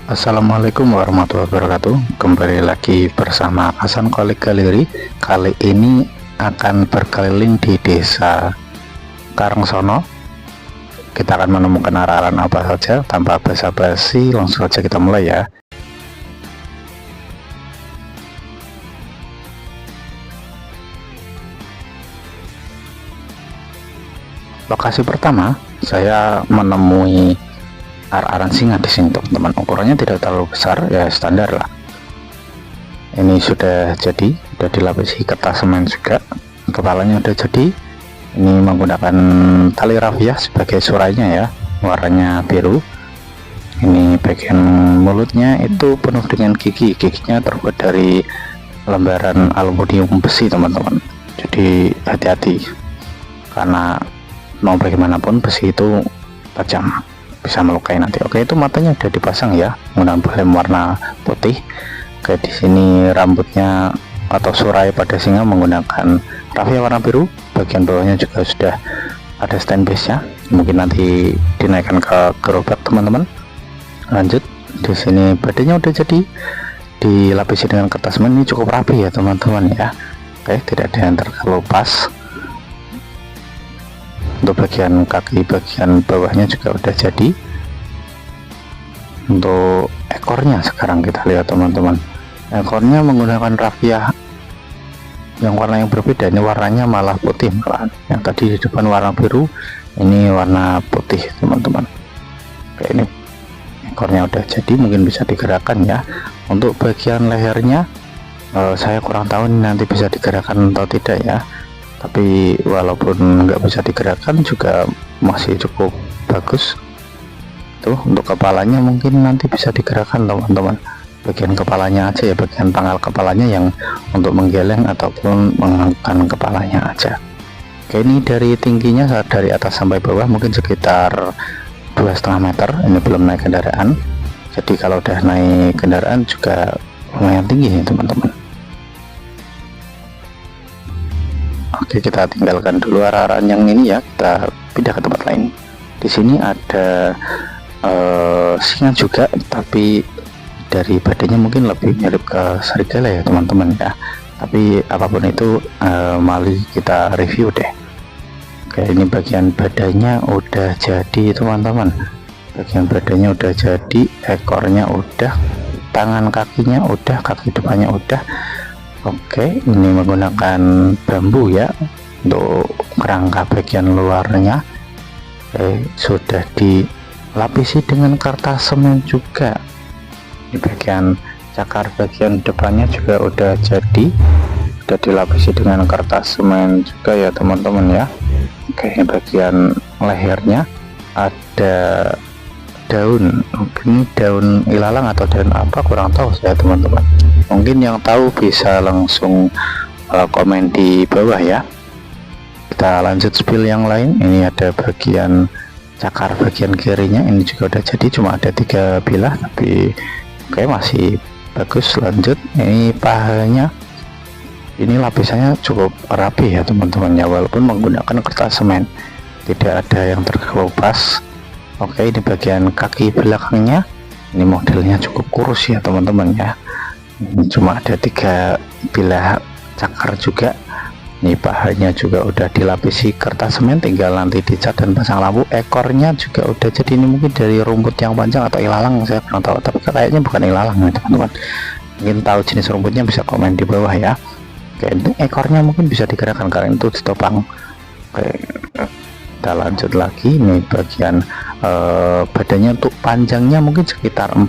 Assalamualaikum warahmatullahi wabarakatuh. Kembali lagi bersama Hasan Kolik Galeri. Kali ini akan berkeliling di desa Karangsono. Kita akan menemukan arah-arah apa saja. Tanpa basa-basi, langsung saja kita mulai ya. Lokasi pertama, saya menemui aran singa di sini teman-teman. Ukurannya tidak terlalu besar, ya standar lah. Ini sudah jadi, sudah dilapisi kertas semen juga. Kepalanya sudah jadi. Ini menggunakan tali rafia sebagai surainya ya, warnanya biru. Ini bagian mulutnya itu penuh dengan gigi. Giginya terbuat dari lembaran aluminium besi teman-teman. Jadi hati-hati, karena mau bagaimanapun besi itu tajam, bisa melukai nanti. Oke, itu matanya udah dipasang ya, menggunakan lem warna putih. Oke, di sini rambutnya atau surai pada singa menggunakan rafia warna biru. Bagian bawahnya juga sudah ada stand base nya, mungkin nanti dinaikkan ke gerobak teman-teman. Lanjut, di sini badannya udah jadi, dilapisi dengan kertas semen. Ini cukup rapi ya teman-teman ya. Oke, tidak ada yang terkelupas. Untuk bagian kaki bagian bawahnya juga udah jadi. Untuk ekornya sekarang kita lihat teman-teman, ekornya menggunakan rafia yang warna yang berbeda. Ini warnanya malah putih malahan. Yang tadi di depan warna biru, ini warna putih teman-teman. Oke, ini ekornya udah jadi, mungkin bisa digerakkan ya. Untuk bagian lehernya saya kurang tahu nanti bisa digerakkan atau tidak ya, tapi walaupun nggak bisa digerakkan juga masih cukup bagus. Tuh, untuk kepalanya mungkin nanti bisa digerakkan teman-teman. Bagian kepalanya aja ya, bagian pangkal kepalanya yang untuk menggeleng ataupun mengangkat kepalanya aja. Oke, ini dari tingginya dari atas sampai bawah mungkin sekitar 2,5 meter. Ini belum naik kendaraan, jadi kalau udah naik kendaraan juga lumayan tinggi nih teman-teman. Oke, kita tinggalkan dulu arah-arah yang ini ya, kita pindah ke tempat lain. Di sini ada singa juga, tapi dari badannya mungkin lebih mirip ke serigala ya teman-teman ya. Tapi apapun itu, mari kita review deh. Oke, ini bagian badannya udah jadi teman-teman. Bagian badannya udah jadi, ekornya udah, tangan kakinya udah, kaki depannya udah. Oke, ini menggunakan bambu ya untuk kerangka bagian luarnya. Oke, sudah dilapisi dengan kertas semen juga. Di bagian cakar bagian depannya juga udah jadi, sudah dilapisi dengan kertas semen juga ya teman-teman ya. Oke, bagian lehernya ada daun, mungkin daun ilalang atau daun apa kurang tahu saya teman-teman. Mungkin yang tahu bisa langsung komen di bawah ya. Kita lanjut spill yang lain. Ini ada bagian cakar bagian kirinya, ini juga udah jadi, cuma ada 3 bilah tapi oke, masih bagus. Lanjut, ini pahanya, ini lapisannya cukup rapi ya teman-teman ya, walaupun menggunakan kertas semen, tidak ada yang terkelupas. Oke, ini bagian kaki belakangnya, ini modelnya cukup kurus ya teman-teman ya. Ini cuma ada 3 bilah cakar juga. Ini pahanya juga udah dilapisi kertas semen, tinggal nanti dicat dan pasang lampu. Ekornya juga udah jadi, ini mungkin dari rumput yang panjang atau ilalang, saya kurang tahu, tapi kayaknya bukan ilalang ya teman-teman. Mungkin tahu jenis rumputnya bisa komen di bawah ya. Oke, ekornya mungkin bisa digerakkan karena itu ditopang. Oke, kita lanjut lagi. Ini bagian badannya untuk panjangnya mungkin sekitar 4-5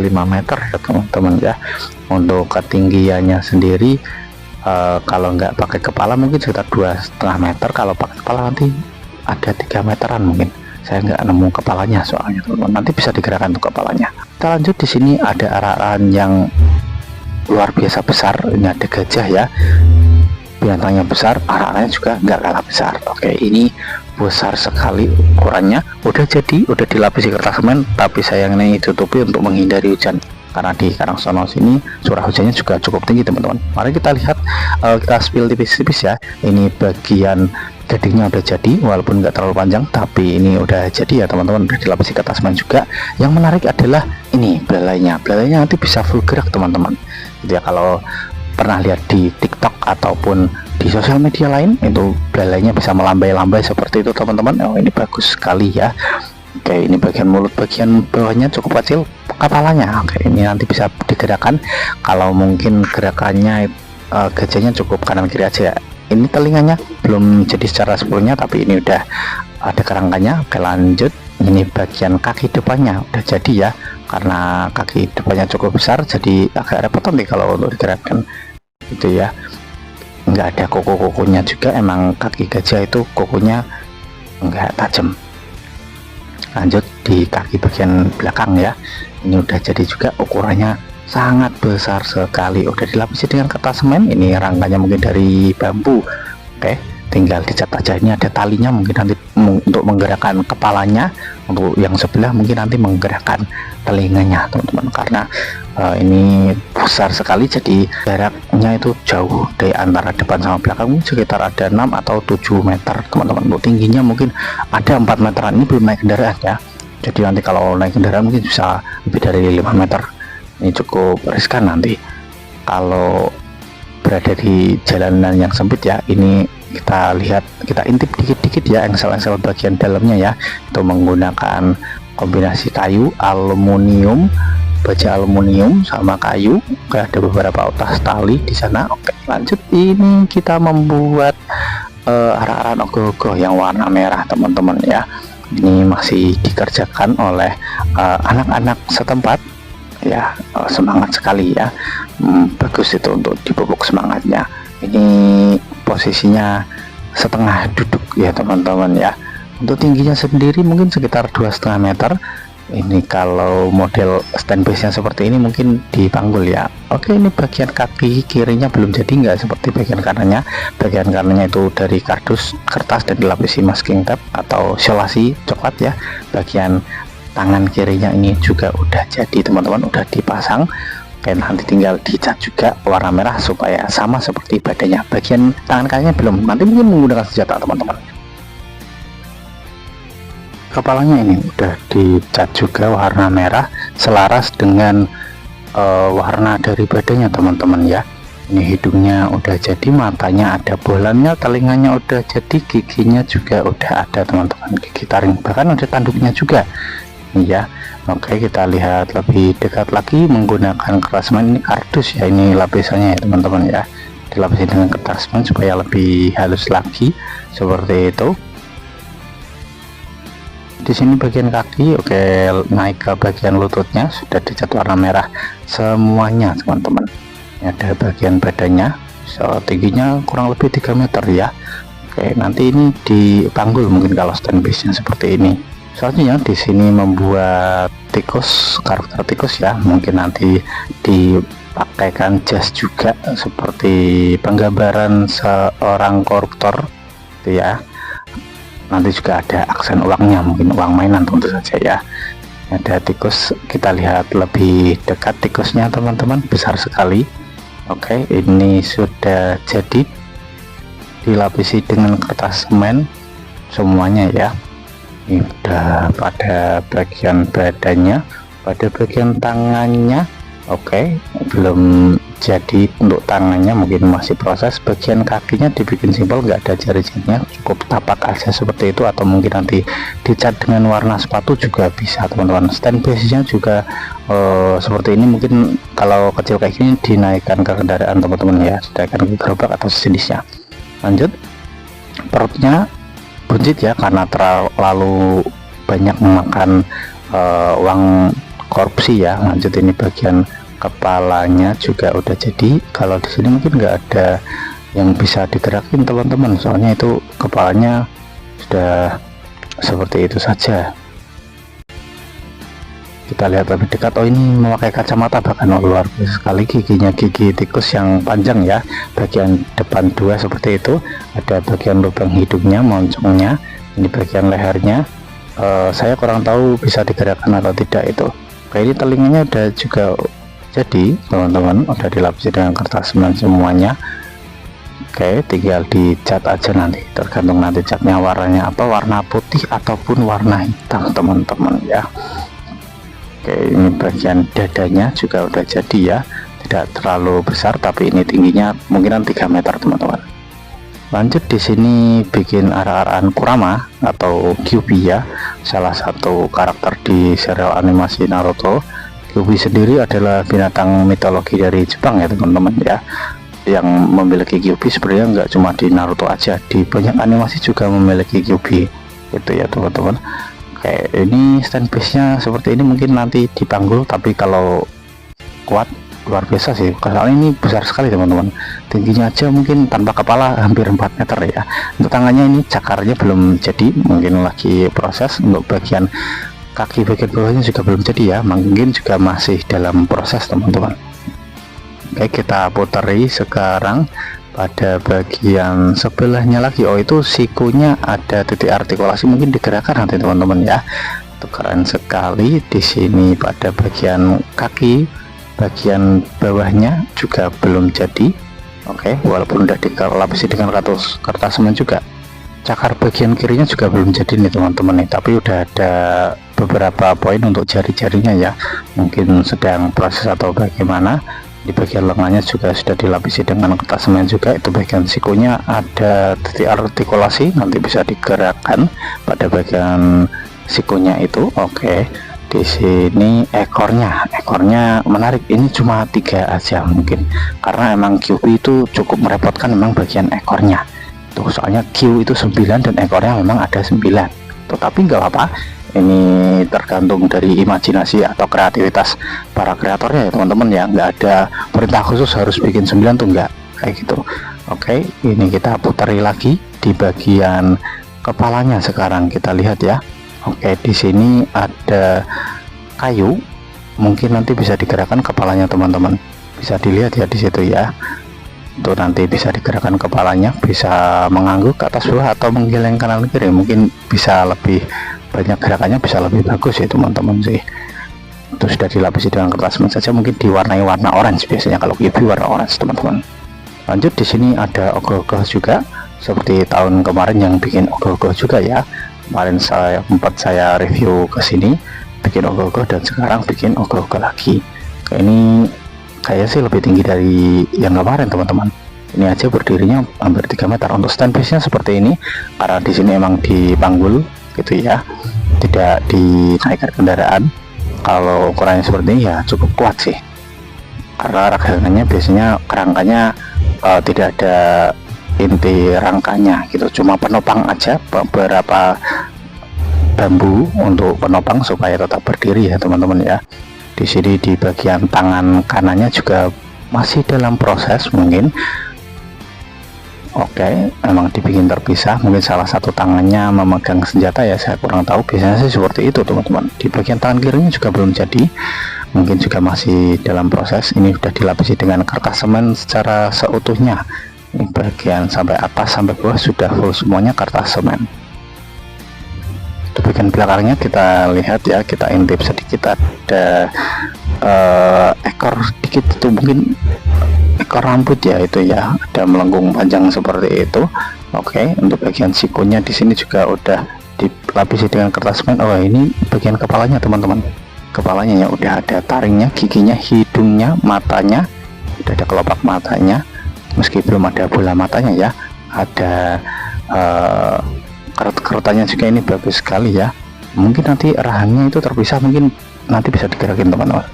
meter ya teman-teman ya. Untuk ketinggiannya sendiri, kalau nggak pakai kepala mungkin sekitar 2,5 meter. Kalau pakai kepala nanti ada 3 meteran mungkin. Saya nggak nemu kepalanya soalnya teman-teman. Nanti bisa digerakkan untuk kepalanya. Kita lanjut, di sini ada arahan yang luar biasa besar. Ini ada gajah ya, binatangnya besar, arahnya juga nggak kalah besar. Oke, ini besar sekali ukurannya, udah jadi, udah dilapisi kertas semen, tapi sayangnya ditutupi untuk menghindari hujan, karena di Karangsono sini curah hujannya juga cukup tinggi teman-teman. Mari kita lihat, kita spill tipis-tipis ya. Ini bagian gadingnya udah jadi, walaupun nggak terlalu panjang tapi ini udah jadi ya teman-teman, udah dilapisi kertas semen juga. Yang menarik adalah ini belalainya nanti bisa full gerak teman-teman gitu ya. Kalau pernah lihat di TikTok ataupun di sosial media lain, itu belalainya bisa melambai-lambai seperti itu teman-teman. Oh, ini bagus sekali ya. Oke, ini bagian mulut, bagian bawahnya cukup kecil, kepalanya. Oke, ini nanti bisa digerakkan. Kalau mungkin gerakannya gajahnya cukup kanan kiri aja ya. Ini telinganya belum jadi secara sepuluhnya, tapi ini udah ada kerangkanya. Oke, lanjut. Ini bagian kaki depannya udah jadi ya, karena kaki depannya cukup besar jadi agak repot nih kalau untuk digerakkan gitu ya. Nggak ada kuku-kukunya juga, emang kaki gajah itu kukunya nggak tajam. Lanjut di kaki bagian belakang ya, ini udah jadi juga, ukurannya sangat besar sekali, udah dilapisi dengan kertas semen. Ini rangkanya mungkin dari bambu. Oke, tinggal dicat aja. Ini ada talinya, mungkin nanti untuk menggerakkan kepalanya, untuk yang sebelah mungkin nanti menggerakkan telinganya teman-teman, karena ini besar sekali, jadi jaraknya itu jauh dari antara depan sama belakang, sekitar ada 6 atau 7 meter teman-teman. Untuk tingginya mungkin ada 4 meteran, ini belum naik kendaraan ya, jadi nanti kalau naik kendaraan mungkin bisa lebih dari 5 meter. Ini cukup riskan nanti kalau berada di jalanan yang sempit ya. Ini kita lihat, kita intip dikit-dikit ya engsel-engsel bagian dalamnya ya, itu menggunakan kombinasi kayu, aluminium, baja aluminium sama kayu. Oke, ada beberapa utas tali di sana. Oke, lanjut. Ini kita membuat arah-arah ogoh-ogoh yang warna merah teman-teman ya. Ini masih dikerjakan oleh anak-anak setempat ya. Semangat sekali ya. Bagus itu untuk dipupuk semangatnya. Ini posisinya setengah duduk ya teman-teman ya. Untuk tingginya sendiri mungkin sekitar 2,5 meter. Ini kalau model stand base nya seperti ini mungkin dipanggul ya. Oke, ini bagian kaki kirinya belum jadi, nggak seperti bagian kanannya. Bagian kanannya itu dari kardus kertas dan dilapisi masking tape atau selasi coklat ya. Bagian tangan kirinya ini juga udah jadi teman-teman, udah dipasang. Oke, nanti tinggal dicat juga warna merah supaya sama seperti badannya. Bagian tangan kakinya belum, nanti mungkin menggunakan senjata teman-teman. Kepalanya ini udah dicat juga warna merah selaras dengan warna dari badannya teman-teman ya. Ini hidungnya udah jadi, matanya ada bolannya, telinganya udah jadi, giginya juga udah ada teman-teman, gigi taring, bahkan ada tanduknya juga ya. Oke, kita lihat lebih dekat lagi menggunakan kertas semen. Ini kardus ya, ini lapisannya ya teman-teman ya, dilapisi dengan kertas semen supaya lebih halus lagi seperti itu. Di sini bagian kaki, oke, naik ke bagian lututnya sudah dicat warna merah semuanya teman-teman. Ada bagian badannya, so, tingginya kurang lebih 3 meter ya. Oke, nanti ini dipanggul mungkin kalau stand base nya seperti ini. Selanjutnya di sini membuat tikus, karakter tikus ya, mungkin nanti dipakaikan jas juga seperti penggambaran seorang koruptor itu ya. Nanti juga ada aksen uangnya, mungkin uang mainan tentu saja ya. Ada tikus, kita lihat lebih dekat tikusnya teman-teman, besar sekali. Oke, ini sudah jadi, dilapisi dengan kertas semen semuanya ya. Ini udah pada bagian badannya, pada bagian tangannya. Oke, belum jadi untuk tangannya, mungkin masih proses. Bagian kakinya dibikin simpel, nggak ada jari-jarinya, cukup tapak aja seperti itu, atau mungkin nanti dicat dengan warna sepatu juga bisa teman-teman. Stand base nya juga seperti ini, mungkin kalau kecil kayak gini dinaikkan ke kendaraan teman-teman ya, dinaikkan ke gerobak atau sejenisnya. Lanjut, perutnya buncit ya, karena terlalu banyak memakan uang korupsi ya. Lanjut, ini bagian kepalanya juga udah jadi. Kalau di sini mungkin nggak ada yang bisa digerakin teman-teman, soalnya itu kepalanya sudah seperti itu saja. Kita lihat lebih dekat. Oh, ini memakai kacamata, bahkan luar biasa sekali. Giginya gigi tikus yang panjang ya, bagian depan 2 seperti itu. Ada bagian lubang hidungnya, moncongnya, ini bagian lehernya. Saya kurang tahu bisa digerakkan atau tidak itu. Kayak ini telinganya udah juga jadi teman-teman, udah dilapisi dengan kertas semen semuanya. Oke, tinggal dicat aja nanti, tergantung nanti catnya warnanya apa, warna putih ataupun warna hitam teman-teman ya. Oke, ini bagian dadanya juga udah jadi ya, tidak terlalu besar tapi ini tingginya mungkinan 3 meter teman-teman. Lanjut di sini bikin arah-arahan Kurama atau Kyuubi ya, salah satu karakter di serial animasi Naruto. Kyuubi sendiri adalah binatang mitologi dari Jepang ya teman-teman ya, yang memiliki Kyuubi sebenarnya nggak cuma di Naruto aja, di banyak animasi juga memiliki Kyuubi itu ya teman-teman. Kayak ini stand base nya seperti ini, mungkin nanti dipanggul, tapi kalau kuat luar biasa sih, karena ini besar sekali teman-teman, tingginya aja mungkin tanpa kepala hampir 4 meter ya. Untuk tangannya ini cakarnya belum jadi, mungkin lagi proses. Untuk bagian kaki bagian bawahnya juga belum jadi ya, mungkin juga masih dalam proses teman-teman. Oke, kita puteri sekarang pada bagian sebelahnya lagi. Oh, itu sikunya ada titik artikulasi, mungkin digerakkan nanti teman-teman ya. Itu keren sekali. Di sini pada bagian kaki bagian bawahnya juga belum jadi. Oke, walaupun udah dilapisi dengan kertas semen juga. Cakar bagian kirinya juga belum jadi nih teman-teman nih, tapi udah ada beberapa poin untuk jari-jarinya ya, mungkin sedang proses atau bagaimana. Di bagian lengannya juga sudah dilapisi dengan kertas semen juga. Itu bagian sikunya ada titik artikulasi, nanti bisa digerakkan pada bagian sikunya itu. Oke, di sini ekornya menarik, ini cuma 3 aja mungkin, karena emang Kyuubi itu cukup merepotkan memang bagian ekornya tuh, soalnya Q itu 9 dan ekornya memang ada 9 tuh, tapi nggak apa-apa, ini tergantung dari imajinasi atau kreativitas para kreatornya ya teman-teman ya, nggak ada perintah khusus harus bikin 9 tuh, nggak kayak gitu. Oke, ini kita putari lagi di bagian kepalanya, sekarang kita lihat ya. Oke, di sini ada kayu, mungkin nanti bisa digerakkan kepalanya teman-teman, bisa dilihat ya di situ ya. Itu nanti bisa digerakkan kepalanya, bisa mengangguk ke atas bawah atau menggeleng kanan kiri, mungkin bisa lebih banyak gerakannya, bisa lebih bagus ya teman-teman sih. Itu sudah dilapisi dengan kertas semen saja, mungkin diwarnai warna orange, biasanya kalau Kyuubi warna orange teman-teman. Lanjut di sini ada ogoh-ogoh juga, seperti tahun kemarin yang bikin ogoh-ogoh juga ya. Kemarin saya review ke sini bikin ogoh-ogoh, dan sekarang bikin ogoh-ogoh lagi. Ini kayak sih lebih tinggi dari yang kemarin teman-teman. Ini aja berdirinya hampir 3 meter. Untuk stand base nya seperti ini, karena di sini emang dipanggul gitu ya, tidak dinaikkan kendaraan. Kalau ukurannya seperti ini ya cukup kuat sih, karena rangkanya biasanya kerangkanya tidak ada inti rangkanya gitu, cuma penopang aja, beberapa bambu untuk penopang supaya tetap berdiri ya teman-teman ya. Di sini di bagian tangan kanannya juga masih dalam proses mungkin. Oke, memang dibikin terpisah, mungkin salah satu tangannya memegang senjata ya, saya kurang tahu, biasanya sih seperti itu teman-teman. Di bagian tangan kirinya juga belum jadi, mungkin juga masih dalam proses. Ini sudah dilapisi dengan kertas semen secara seutuhnya. Ini bagian sampai atas sampai bawah sudah full semuanya kertas semen. Di bagian belakangnya kita lihat ya, kita intip sedikit, ada ekor dikit, itu mungkin ekor rambut ya, itu ya, ada melengkung panjang seperti itu. Oke, untuk bagian sikunya di sini juga udah dilapisi dengan kertas semen. Oh, ini bagian kepalanya teman-teman, kepalanya ya udah ada taringnya, giginya, hidungnya, matanya, udah ada kelopak matanya, meski belum ada bola matanya ya. Ada kerut-kerutannya juga, ini bagus sekali ya. Mungkin nanti rahangnya itu terpisah, mungkin nanti bisa digerakin teman-teman.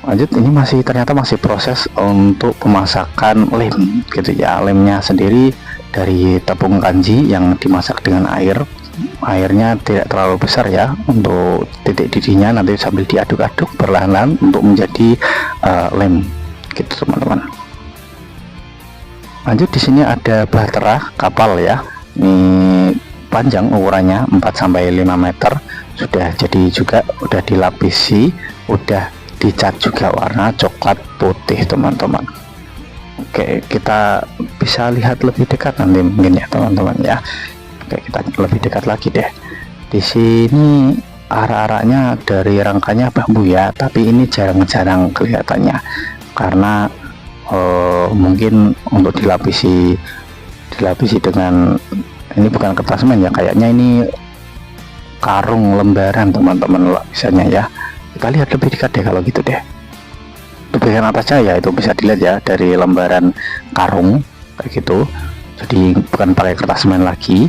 Lanjut, ini ternyata masih proses untuk pemasakan lem gitu ya. Lemnya sendiri dari tepung kanji yang dimasak dengan airnya tidak terlalu besar ya, untuk titik didihnya nanti sambil diaduk-aduk perlahan-lahan untuk menjadi lem gitu teman-teman. Lanjut di sini ada bahtera kapal ya. Ini panjang ukurannya 4-5 meter, sudah jadi juga, udah dilapisi, udah dicat juga warna coklat putih teman-teman. Oke, kita bisa lihat lebih dekat nanti mungkin ya teman-teman ya. Oke, kita lebih dekat lagi deh. Di sini arah-arahnya dari rangkanya bambu ya, tapi ini jarang-jarang kelihatannya karena mungkin untuk dilapisi dengan, ini bukan kertas semen ya, kayaknya ini karung lembaran teman-teman misalnya ya. Kita lihat lebih dekat deh kalau gitu deh. Itu bagian atasnya ya, itu bisa dilihat ya dari lembaran karung kayak gitu. Jadi bukan pakai kertas semen lagi,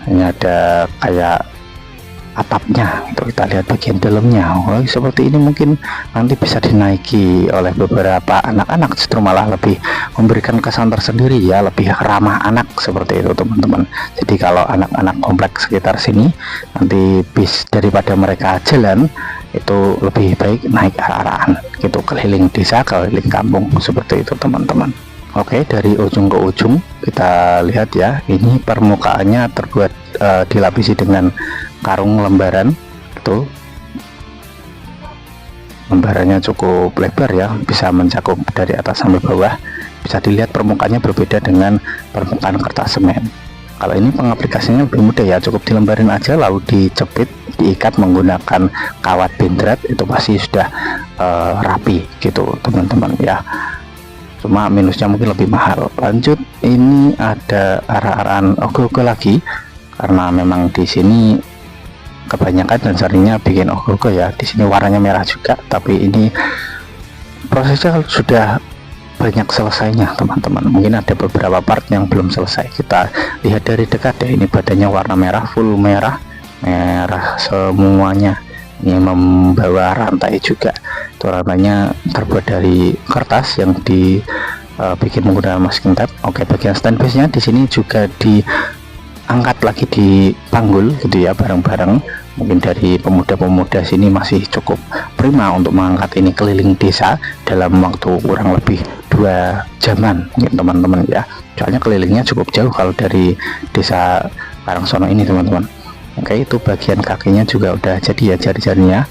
ini ada kayak atapnya itu. Kita lihat bagian dalamnya. Oh, seperti ini mungkin nanti bisa dinaiki oleh beberapa anak-anak, justru malah lebih memberikan kesan tersendiri ya, lebih ramah anak seperti itu teman-teman. Jadi kalau anak-anak kompleks sekitar sini nanti bis daripada mereka jalan, itu lebih baik naik arah-arahan gitu, keliling desa, keliling kampung seperti itu teman-teman. Oke, dari ujung ke ujung kita lihat ya, ini permukaannya terbuat dilapisi dengan karung lembaran. Itu lembarannya cukup lebar ya, bisa mencakup dari atas sampai bawah. Bisa dilihat permukaannya berbeda dengan permukaan kertas semen. Kalau ini pengaplikasinya lebih mudah ya, cukup dilembarin aja lalu dicepit, diikat menggunakan kawat bendrat, itu pasti sudah rapi gitu teman-teman ya. Cuma minusnya mungkin lebih mahal. Lanjut, ini ada arah-arahan ogo-ogo lagi, karena memang di sini kebanyakan dan seringnya bikin ogo-ogo ya. Di sini warnanya merah juga, tapi ini prosesnya sudah banyak selesainya teman-teman. Mungkin ada beberapa part yang belum selesai. Kita lihat dari dekat deh, ini badannya warna merah, full merah semuanya. Ini membawa rantai juga, itu rantainya terbuat dari kertas yang dibikin menggunakan masking tape. Oke, bagian stand base nya di sini juga diangkat lagi, dipanggul gitu ya, bareng-bareng. Mungkin dari pemuda-pemuda sini masih cukup prima untuk mengangkat ini keliling desa dalam waktu kurang lebih 2 jaman ya teman-teman ya. Soalnya kelilingnya cukup jauh kalau dari desa Karangsono ini teman-teman. Oke, itu bagian kakinya juga udah jadi ya, jari-jarinya.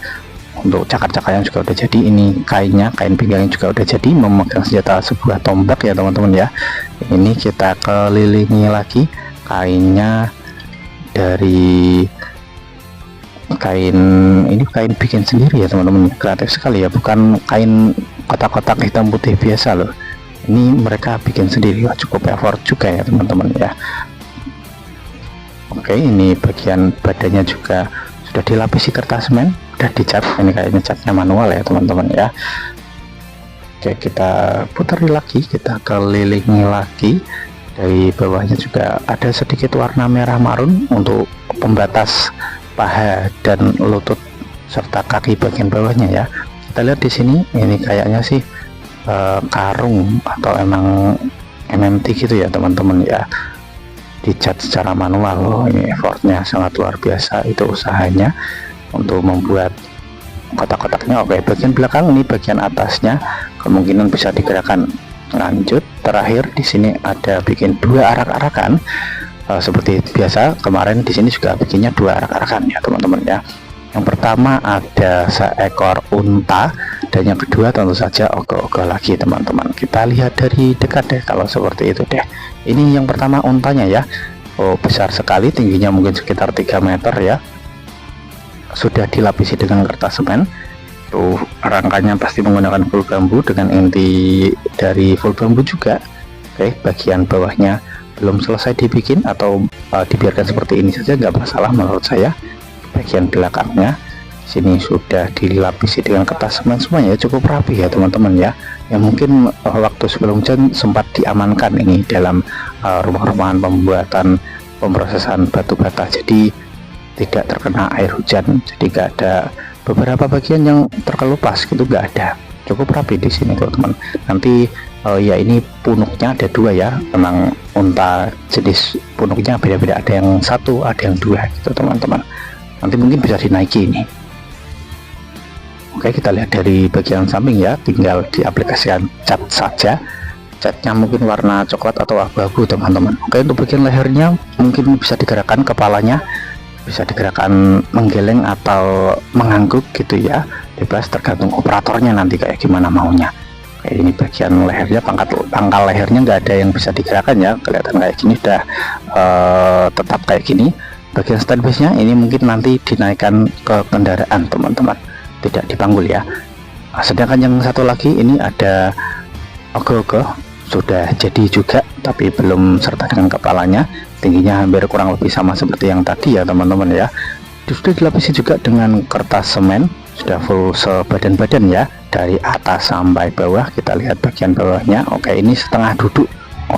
Untuk cakar-cakarnya juga udah jadi. Ini kainnya, kain pinggangnya juga udah jadi, memegang senjata sebuah tombak ya teman-teman ya. Ini kita kelilingi lagi, kainnya dari kain, ini kain bikin sendiri ya teman-teman, kreatif sekali ya, bukan kain kotak-kotak hitam putih biasa loh. Ini mereka bikin sendiri, cukup effort juga ya teman-teman ya. Oke, ini bagian badannya juga sudah dilapisi kertas semen, sudah dicat. Ini kayaknya catnya manual ya teman-teman ya. Oke, kita putari lagi, kita kelilingi lagi. Dari bawahnya juga ada sedikit warna merah marun untuk pembatas paha dan lutut serta kaki bagian bawahnya ya. Kita lihat di sini, ini kayaknya sih karung atau emang MMT gitu ya teman-teman ya, dicat secara manual. Oh, ini effortnya sangat luar biasa, itu usahanya untuk membuat kotak-kotaknya. Oke, bagian belakang ini bagian atasnya kemungkinan bisa digerakkan. Lanjut, terakhir di sini ada bikin 2 arak-arakan. Seperti biasa kemarin di sini juga bikinnya 2 arak-arakan ya teman-teman ya. Yang pertama ada seekor unta, dan yang kedua tentu saja ogo-ogo lagi teman-teman. Kita lihat dari dekat deh kalau seperti itu deh. Ini yang pertama untanya ya. Oh, besar sekali, tingginya mungkin sekitar 3 meter ya. Sudah dilapisi dengan kertas semen. Tuh, rangkanya pasti menggunakan full bambu dengan inti dari full bambu juga. Oke, bagian bawahnya belum selesai dibikin atau dibiarkan seperti ini saja nggak masalah menurut saya. Bagian belakangnya sini sudah dilapisi dengan kertas semen semuanya, cukup rapi ya teman-teman ya. Yang mungkin waktu sebelum hujan sempat diamankan ini dalam rumah-rumahan pembuatan pemrosesan batu bata, jadi tidak terkena air hujan, jadi nggak ada beberapa bagian yang terkelupas gitu, nggak ada. Cukup rapi di sini teman-teman. Nanti ya ini punuknya ada 2 ya, memang unta jenis punuknya beda-beda, ada yang 1 ada yang 2 gitu teman-teman. Nanti mungkin bisa dinaiki ini. Oke, kita lihat dari bagian samping ya, tinggal diaplikasikan cat saja. Catnya mungkin warna coklat atau abu-abu teman-teman. Oke, untuk bagian lehernya mungkin bisa digerakkan, kepalanya bisa digerakkan menggeleng atau mengangguk gitu ya, bebas tergantung operatornya nanti kayak gimana maunya. Oke, ini bagian lehernya, pangkal lehernya nggak ada yang bisa digerakkan ya, kelihatan kayak gini udah tetap kayak gini. Bagian stand base nya ini mungkin nanti dinaikkan ke kendaraan teman-teman, tidak dipanggul ya. Sedangkan yang satu lagi ini ada Oke, sudah jadi juga, tapi belum serta dengan kepalanya. Tingginya hampir kurang lebih sama seperti yang tadi ya teman-teman ya. Sudah dilapisi juga dengan kertas semen, sudah full sebadan-badan ya, dari atas sampai bawah. Kita lihat bagian bawahnya. Oke, ini setengah duduk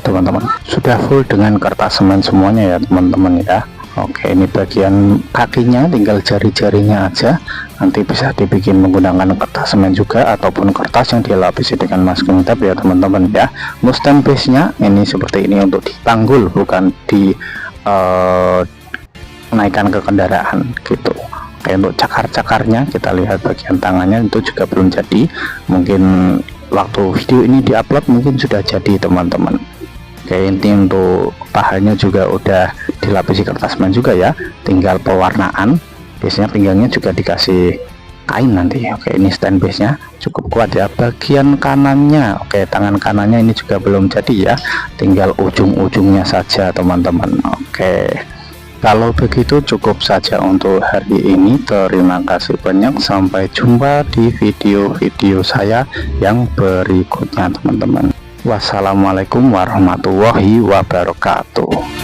teman-teman, sudah full dengan kertas semen semuanya ya teman-teman ya. Oke, ini bagian kakinya tinggal jari-jarinya aja, nanti bisa dibikin menggunakan kertas semen juga ataupun kertas yang dilapisi dengan masking tape ya teman-teman ya. Untuk stand base nya ini seperti ini, untuk dipanggul bukan di naikkan ke kendaraan gitu. Oke, untuk cakar-cakarnya kita lihat bagian tangannya itu juga belum jadi, mungkin waktu video ini diupload mungkin sudah jadi teman-teman. Oke, ini untuk pahanya juga udah dilapisi kertas semen juga ya, tinggal pewarnaan. Biasanya pinggangnya juga dikasih kain nanti. Oke, ini stand base nya cukup kuat ya. Bagian kanannya, oke, tangan kanannya ini juga belum jadi ya, tinggal ujung-ujungnya saja teman-teman. Oke, kalau begitu cukup saja untuk hari ini. Terima kasih banyak, sampai jumpa di video-video saya yang berikutnya teman-teman. Wassalamualaikum warahmatullahi wabarakatuh.